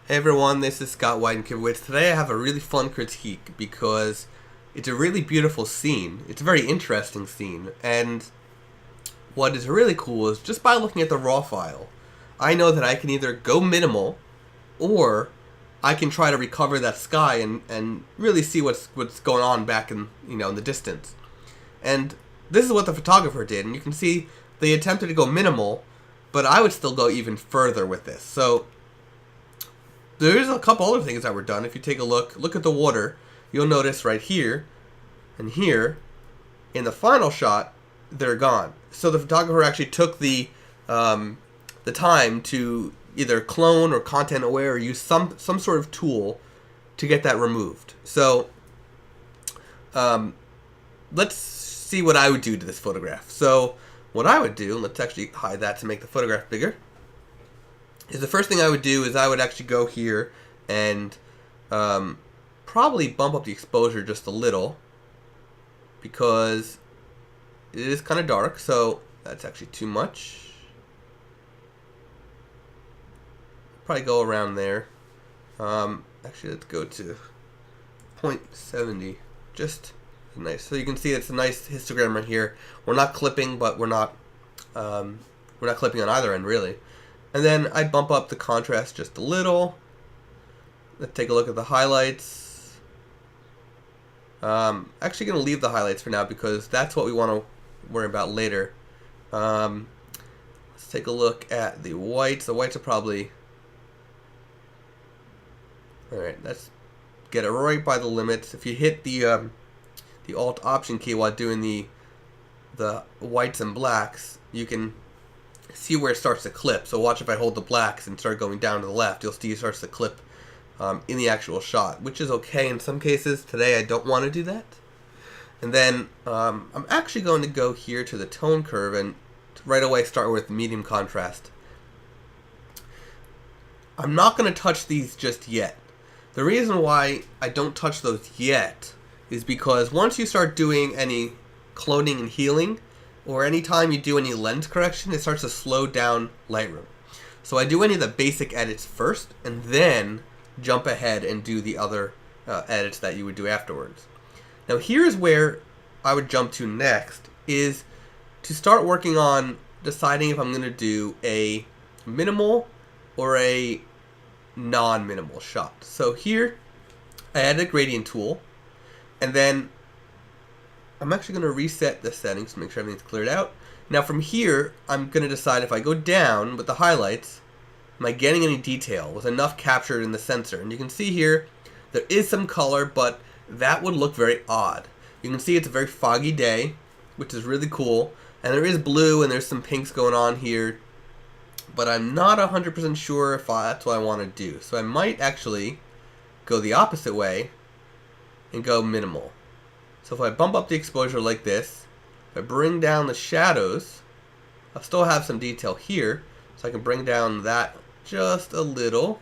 Hey everyone, this is Scott Weidenkowitz. Today I have a really fun critique because it's a really beautiful scene. It's a very interesting scene, and what is really cool is just by looking at the raw file, I know that I can either go minimal or I can try to recover that sky and really see what's going on back in the distance. And this is what the photographer did, and you can see they attempted to go minimal, but I would still go even further with this. So there's a couple other things that were done. If you take a look at the water, you'll notice right here and here, in the final shot, they're gone. So the photographer actually took the time to either clone or content aware or use some sort of tool to get that removed. So let's see what I would do to this photograph. So what I would do, let's actually hide that to make the photograph bigger, is the first thing I would do is I would actually go here and probably bump up the exposure just a little because it is kind of dark, so that's actually too much. Probably go around there. Actually, let's go to 0.70. Just nice. So you can see it's a nice histogram right here. We're not clipping, but we're not clipping on either end really. And then I'd bump up the contrast just a little. Let's take a look at the highlights. Actually going to leave the highlights for now because that's what we want to worry about later. Let's take a look at the whites. The whites are probably... Alright, let's get it right by the limits. If you hit the Alt-Option key while doing the whites and blacks, you can see where it starts to clip. So watch if I hold the blacks and start going down to the left, you'll see it starts to clip in the actual shot, which is okay in some cases. Today I don't want to do that. And then I'm actually going to go here to the tone curve and right away start with medium contrast. I'm not going to touch these just yet. The reason why I don't touch those yet is because once you start doing any cloning and healing, or anytime you do any lens correction, it starts to slow down Lightroom. So I do any of the basic edits first, and then jump ahead and do the other edits that you would do afterwards. Now here's where I would jump to next, is to start working on deciding if I'm going to do a minimal or a non-minimal shot. So here, I added a gradient tool, and then I'm actually going to reset the settings to make sure everything's cleared out. Now from here, I'm going to decide if I go down with the highlights, am I getting any detail? Was enough captured in the sensor? And you can see here, there is some color, but that would look very odd. You can see it's a very foggy day, which is really cool. And there is blue and there's some pinks going on here, but I'm not 100% sure if that's what I want to do. So I might actually go the opposite way and go minimal. So if I bump up the exposure like this, if I bring down the shadows, I'll still have some detail here, so I can bring down that just a little.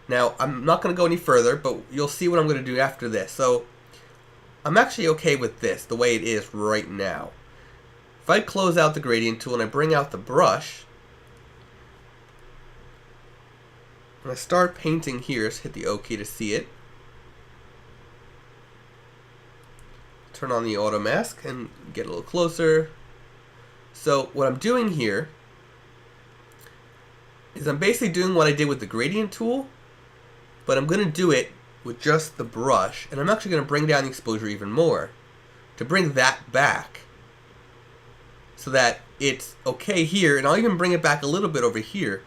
Now, I'm not going to go any further, but you'll see what I'm going to do after this. So I'm actually okay with this, the way it is right now. If I close out the gradient tool and I bring out the brush, and I start painting here, just hit the O key to see it. Turn on the auto mask and get a little closer. So what I'm doing here is I'm basically doing what I did with the gradient tool, but I'm going to do it with just the brush, and I'm actually going to bring down the exposure even more to bring that back so that it's okay here, and I'll even bring it back a little bit over here,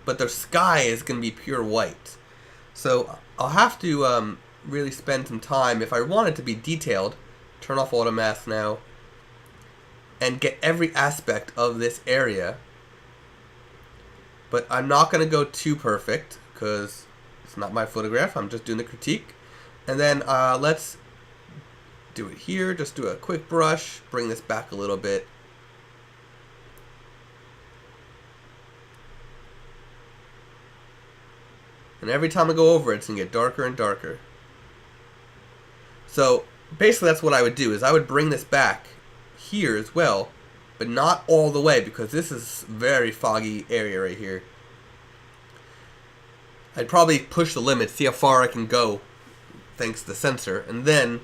but the sky is going to be pure white. So I'll have to really spend some time, if I want it to be detailed, turn off auto mask now, and get every aspect of this area. But I'm not going to go too perfect because it's not my photograph, I'm just doing the critique. And then let's do it here, just do a quick brush, bring this back a little bit. And every time I go over it, it's going to get darker and darker. So basically that's what I would do, is I would bring this back here as well, but not all the way because this is very foggy area right here. I'd probably push the limit, see how far I can go, thanks to the sensor, and then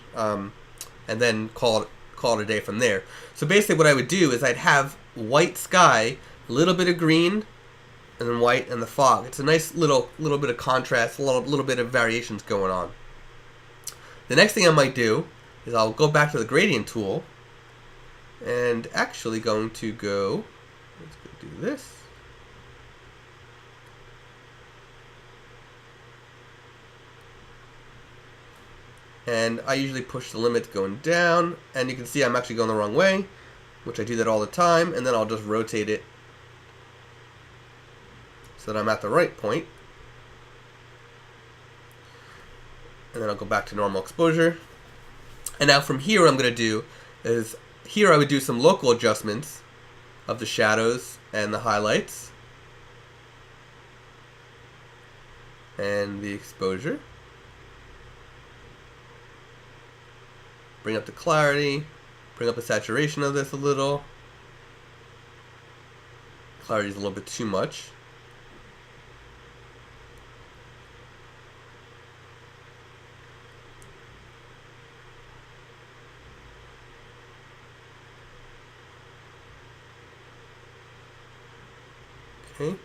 call it a day from there. So basically, what I would do is I'd have white sky, a little bit of green, and then white and the fog. It's a nice little bit of contrast, a little bit of variations going on. The next thing I might do is I'll go back to the gradient tool, and actually going to go. Let's go do this. And I usually push the limit going down, and you can see I'm actually going the wrong way, which I do that all the time, and then I'll just rotate it so that I'm at the right point. And then I'll go back to normal exposure. And now from here, what I'm going to do is, here I would do some local adjustments of the shadows and the highlights and the exposure. Bring up the clarity, bring up the saturation of this a little. Clarity is a little bit too much. Okay.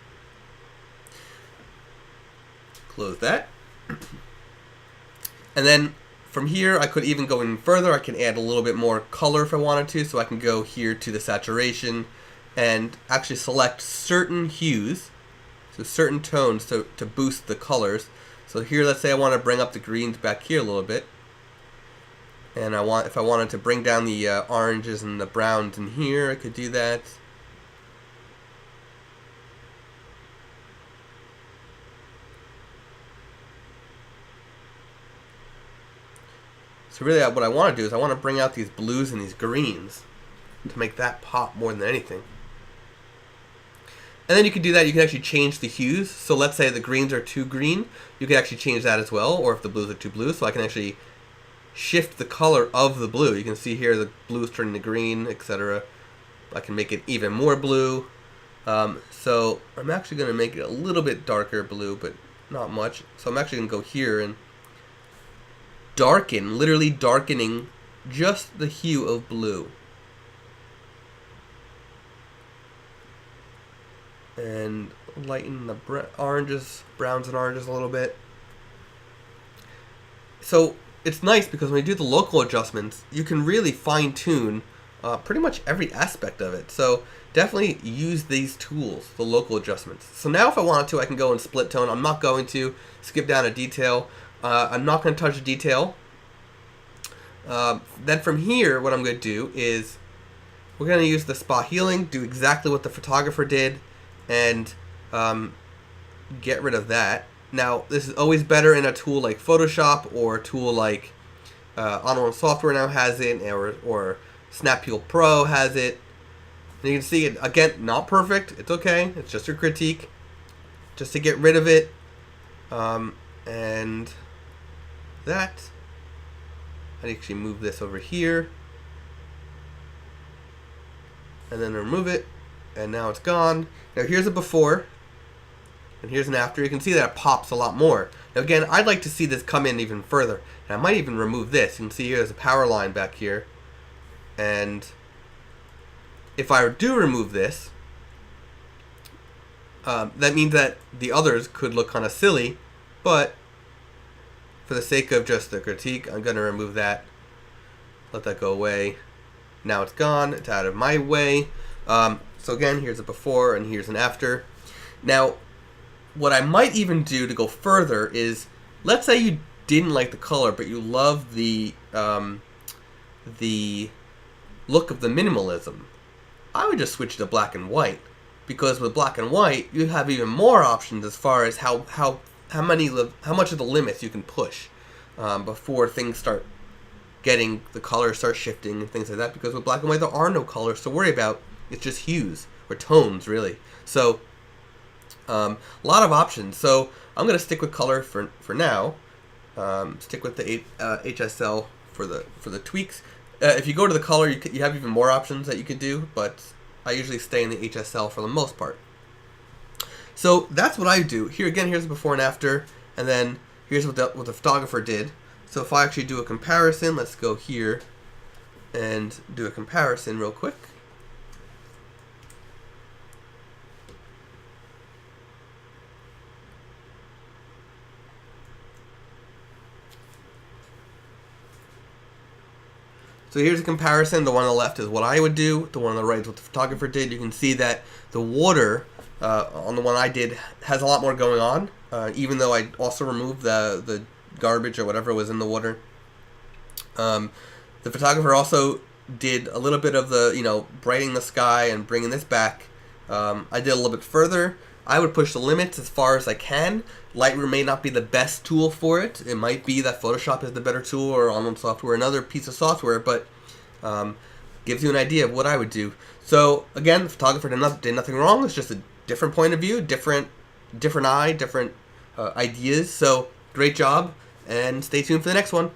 Close that. And then from here, I could even go in further. I can add a little bit more color if I wanted to. So I can go here to the saturation and actually select certain hues, so certain tones to boost the colors. So here, let's say I want to bring up the greens back here a little bit. And if I wanted to bring down the oranges and the browns in here, I could do that. So really what I want to do is I want to bring out these blues and these greens to make that pop more than anything. And then you can do that, you can actually change the hues. So let's say the greens are too green, you can actually change that as well, or if the blues are too blue, so I can actually shift the color of the blue. You can see here the blue is turning to green, etc. I can make it even more blue. So I'm actually going to make it a little bit darker blue, but not much. So I'm actually going to go here and darken, literally darkening just the hue of blue. And lighten the browns and oranges a little bit. So it's nice because when you do the local adjustments, you can really fine tune pretty much every aspect of it. So definitely use these tools, the local adjustments. So now if I wanted to, I can go and split tone. I'm not going to skip down a detail. I'm not going to touch a detail. Then from here, what I'm going to do is we're going to use the spot healing, do exactly what the photographer did, and get rid of that. Now, this is always better in a tool like Photoshop or a tool like Untitled Software now has it, or Snap Peel Pro has it. And you can see it, again, not perfect. It's okay. It's just a critique. Just to get rid of it. And that. I actually move this over here. And then remove it. And now it's gone. Now here's a before. And here's an after. You can see that it pops a lot more. Now again, I'd like to see this come in even further. And I might even remove this. You can see here's a power line back here. And if I do remove this, that means that the others could look kind of silly. But for the sake of just the critique, I'm going to remove that. Let that go away. Now it's gone. It's out of my way. So again, here's a before and here's an after. Now, what I might even do to go further is, let's say you didn't like the color, but you love the look of the minimalism. I would just switch to black and white, because with black and white, you have even more options as far as how much of the limits you can push before things start getting, the colors start shifting and things like that. Because with black and white, there are no colors to worry about. It's just hues or tones, really. So a lot of options. So I'm going to stick with color for now. Stick with the HSL for the tweaks. If you go to the color, you have even more options that you could do, but I usually stay in the HSL for the most part. So that's what I do. Here again, here's the before and after, and then here's what the photographer did. So if I actually do a comparison, let's go here and do a comparison real quick. So here's a comparison. The one on the left is what I would do. The one on the right is what the photographer did. You can see that the water on the one I did has a lot more going on, even though I also removed the garbage or whatever was in the water. The photographer also did a little bit of the, brightening the sky and bringing this back. I did a little bit further. I would push the limits as far as I can. Lightroom may not be the best tool for it. It might be that Photoshop is the better tool, or on software, another piece of software, but gives you an idea of what I would do. So again, the photographer did nothing wrong. It's just a different point of view, different eye, different ideas. So great job, and stay tuned for the next one.